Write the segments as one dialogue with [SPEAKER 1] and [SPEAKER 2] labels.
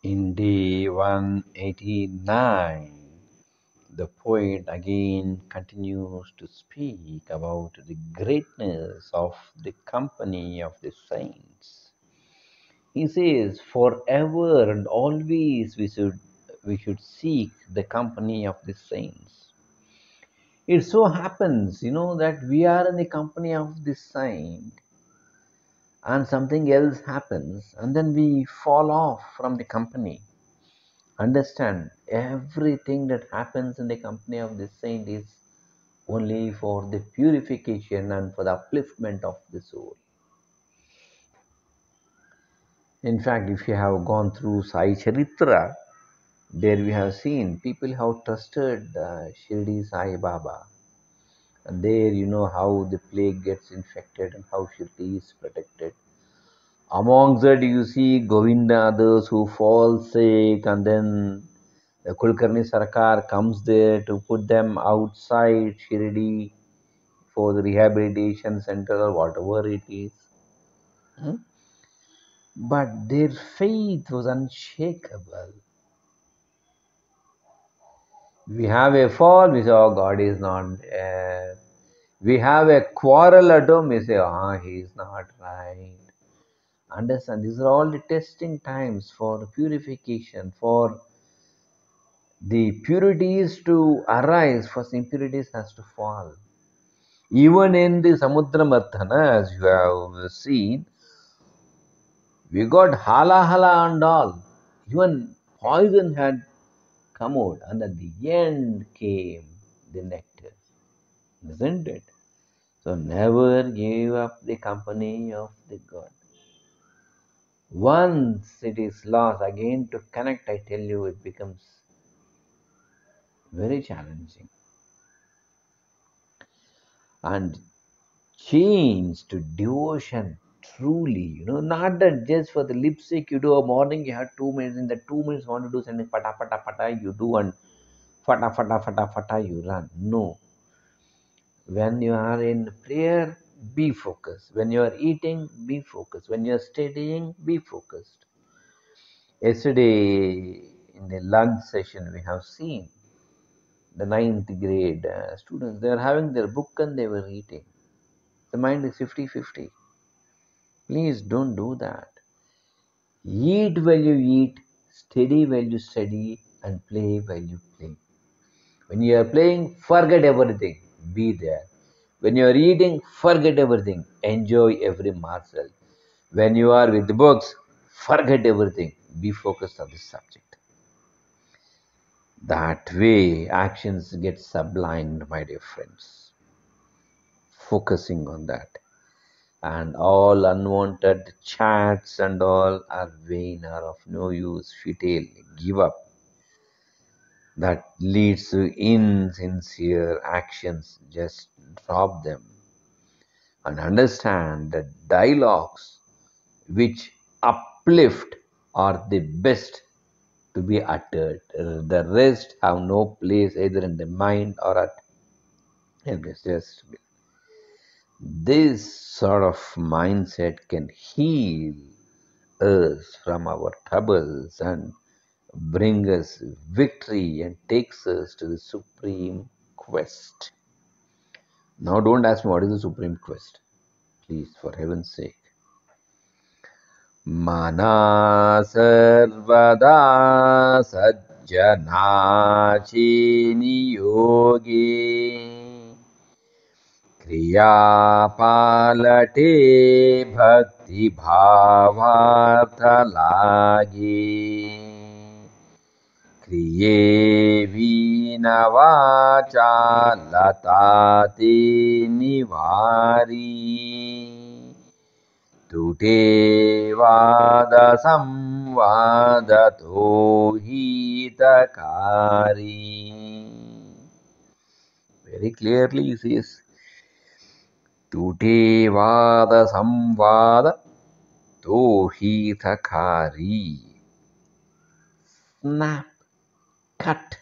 [SPEAKER 1] In day 189, the poet again continues to speak about the greatness of the company of the saints. He says, forever and always we should seek the company of the saints. It so happens, that we are in the company of the saint and something else happens and then we fall off from the company. Understand, everything that happens in the company of the saint is only for the purification and for the upliftment of the soul. In fact, if you have gone through Sai Charitra, there we have seen people have trusted Shirdi Sai Baba. And there you know how the plague gets infected and how Shirdi is protected. Amongst that, you see Govinda, others who fall sick, and then the Kulkarni Sarkar comes there to put them outside Shirdi for the rehabilitation center or whatever it is. Hmm? But their faith was unshakable. We have a fall, we say, oh, God is not there. We have a quarrel at home, we say, he is not right. Understand, these are all the testing times for purification, for the purities to arise, first impurities has to fall. Even in the Samudra Mathana, as you have seen, we got hala hala and all. Even poison had come out, and at the end came the nectar, isn't it? So never give up the company of the God. Once it is lost, again to connect, I tell you, it becomes very challenging. And change to devotion truly, not that just for the lipstick you do a morning, you have 2 minutes, in the 2 minutes want to do something, pata pata pata, you do, and fata fata fata fata, you run. No. When you are in prayer, be focused. When you are eating, be focused. When you are studying, be focused. Yesterday, in the lunch session, we have seen the ninth grade students. They are having their book and they were reading. The mind is 50-50. Please don't do that. Eat while you eat, study while you study, and play while you play. When you are playing, forget everything. Be there. When you are eating, forget everything. Enjoy every morsel. When you are with the books, forget everything. Be focused on the subject. That way, actions get sublimed, my dear friends. Focusing on that. And all unwanted chats and all are vain, are of no use, futile. Give up. That leads to insincere actions. Just drop them. And understand that dialogues which uplift are the best to be uttered. The rest have no place either in the mind or at just this sort of mindset can heal us from our troubles and bring us victory and takes us to the supreme quest. Now don't ask me what is the supreme quest. Please, for heaven's sake. मना सर्वदा सज्जनाचि नियोगे क्रियापालटे भक्तिभावार्थलागे क्रिये वीनवाचा लताते निवारी तुटे वादसंवादतो हितकारी. Very clearly he says, तुटे वादसंवादतो हितकारी. Snap, cut.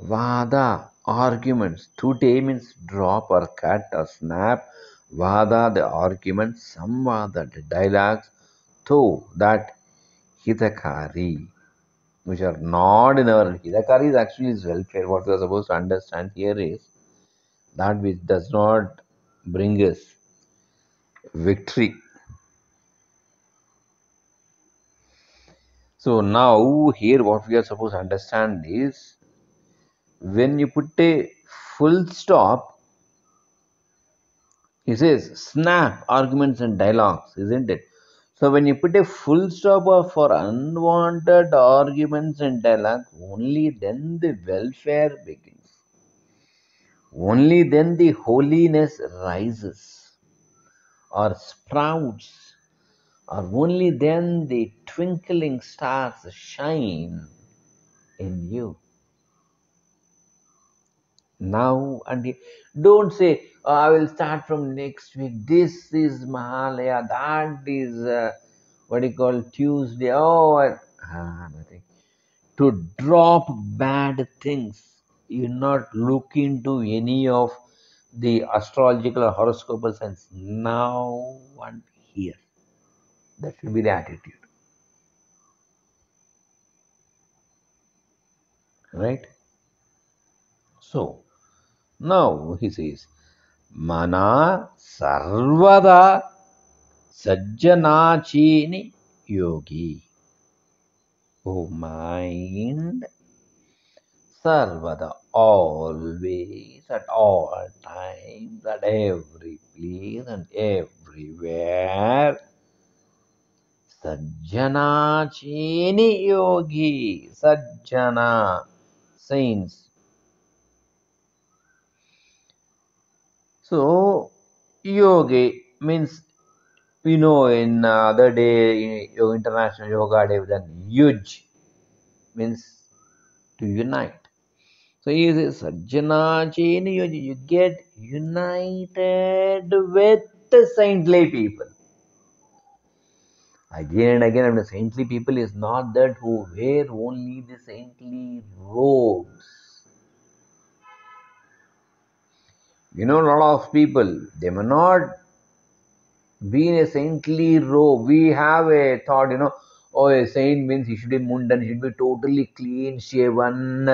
[SPEAKER 1] Vada, arguments. Tute means drop or cut or snap. Vada, the argument. Samvada, the dialogues. To, that hitakari, which are not in our hitakari is actually is welfare. What we are supposed to understand here is that which does not bring us victory. So now here what we are supposed to understand is when you put a full stop, he says snap arguments and dialogues, isn't it? So when you put a full stop for unwanted arguments and dialogue, only then the welfare begins. Only then the holiness rises or sprouts, or only then the twinkling stars shine in you. Now and don't say, "Oh, I will start from next week. This is Mahalaya, that is what do you call Tuesday." Oh, nothing. To drop bad things. You not look into any of the astrological or horoscopical signs now and here. That should be the attitude, right? So now he says, Mana sarvada sajjanachini yogi. Oh mind, sarvada, always, at all times, at every place and everywhere. Sajjana chini yogi. Sajjana, saints. So, yogi means, in other day, International Yoga Day, then yuj means to unite. So he says, Sajjana chini yogi. You get united with the saintly people. Again and again, the saintly people is not that who wear only the saintly robes. A lot of people, they may not be in a saintly robe. We have a thought, oh, a saint means he should be mundan, he should be totally clean shaven.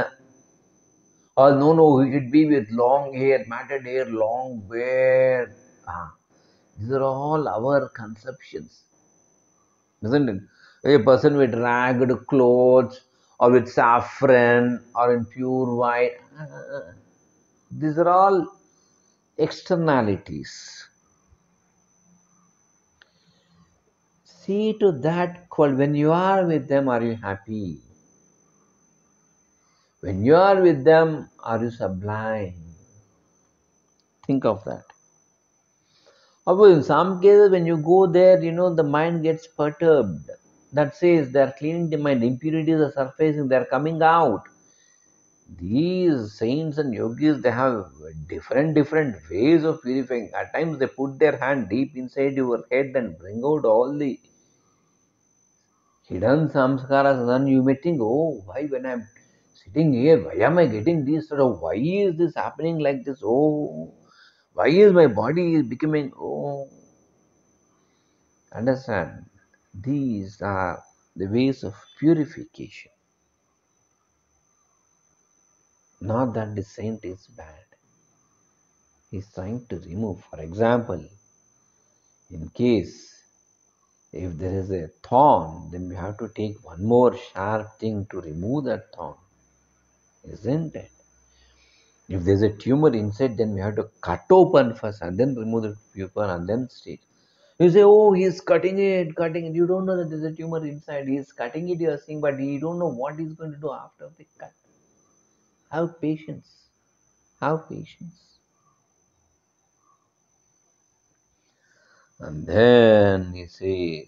[SPEAKER 1] Or no, he should be with long hair, matted hair, long beard. These are all our conceptions, isn't it? A person with ragged clothes or with saffron or in pure white. These are all externalities. See to that call. When you are with them, are you happy? When you are with them, are you sublime? Think of that. Although in some cases, when you go there, the mind gets perturbed. That says they are cleaning the mind, impurities are surfacing, they are coming out. These saints and yogis, they have different ways of purifying. At times, they put their hand deep inside your head and bring out all the hidden samskaras. And then you may think, oh, why when I'm sitting here, why am I getting this sort of, why is this happening like this? Oh, why is my body becoming, oh, understand? These are the ways of purification. Not that the saint is bad. He's trying to remove. For example, in case if there is a thorn, then we have to take one more sharp thing to remove that thorn, isn't it? If there's a tumor inside, then we have to cut open first and then remove the tumor and then stitch. You say, oh, he's cutting it, cutting it. You don't know that there's a tumor inside. He's cutting it, you're seeing, but you don't know what he's going to do after the cut. Have patience. Have patience. And then he says,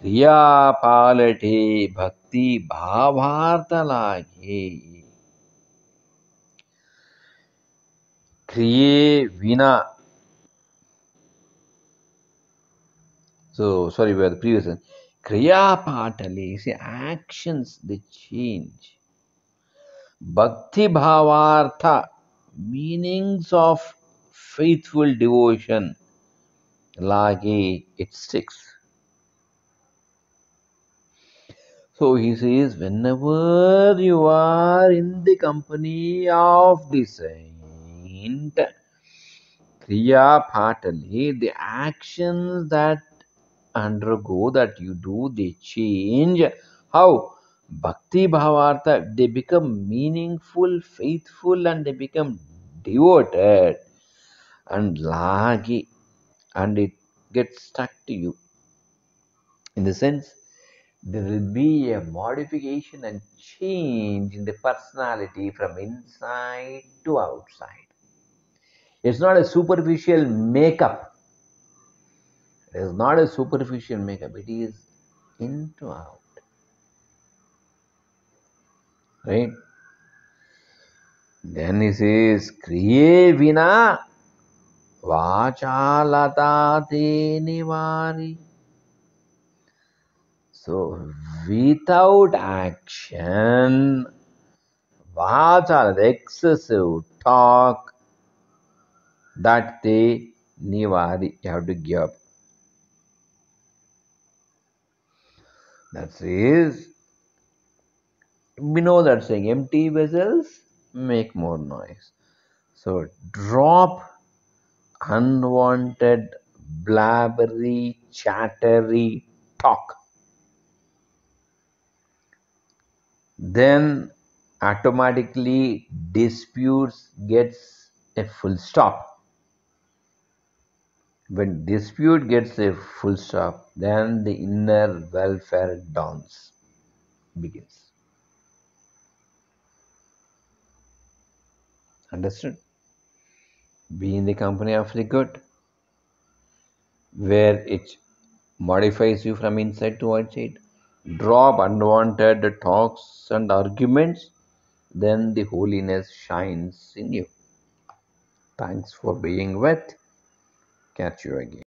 [SPEAKER 1] Kriya palate bhakti bhavartha lage. Kriye vina. So, sorry, we are the previous one. Kriya patale. See, actions, they change. Bhakti bhavartha. Meanings of faithful devotion. Lage, it sticks. So he says, whenever you are in the company of the saint, Kriya Patali, the actions that undergo, that you do, they change. How? Bhakti Bhavartha, they become meaningful, faithful, and they become devoted and lagi, and it gets stuck to you. In the sense, there will be a modification and change in the personality from inside to outside. It's not a superficial makeup. It is not a superficial makeup. It is into out. Right? Then he says, Kriye vina vachalata te nivari. So without action, vachala, the excessive talk, that te nivari, you have to give up. That says, we know that saying, empty vessels make more noise. So drop unwanted, blabbery, chattery talk. Then automatically disputes gets a full stop. When dispute gets a full stop, then the inner welfare dawns, begins. Understood? Be in the company of the good, where it modifies you from inside to outside. Drop unwanted talks and arguments, then the holiness shines in you. Thanks for being with. Catch you again.